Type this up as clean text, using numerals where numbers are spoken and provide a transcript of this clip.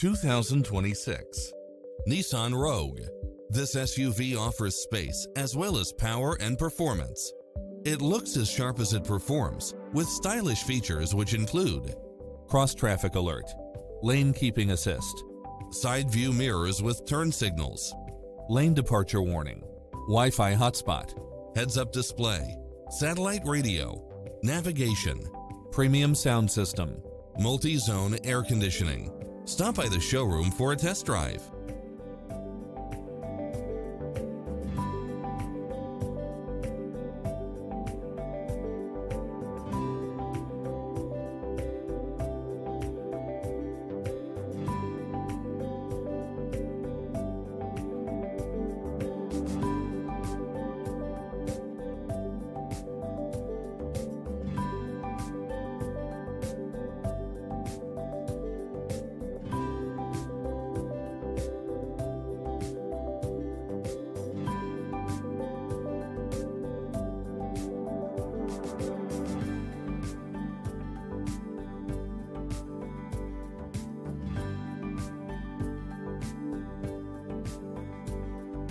2026 Nissan Rogue. This SUV offers space as well as power and performance. It looks as sharp as it performs, with stylish features which include cross-traffic alert, lane keeping assist, side view mirrors with turn signals, lane departure warning, Wi-Fi hotspot, heads-up display, satellite radio, navigation, premium sound system, multi-zone air conditioning. Stop by the showroom for a test drive.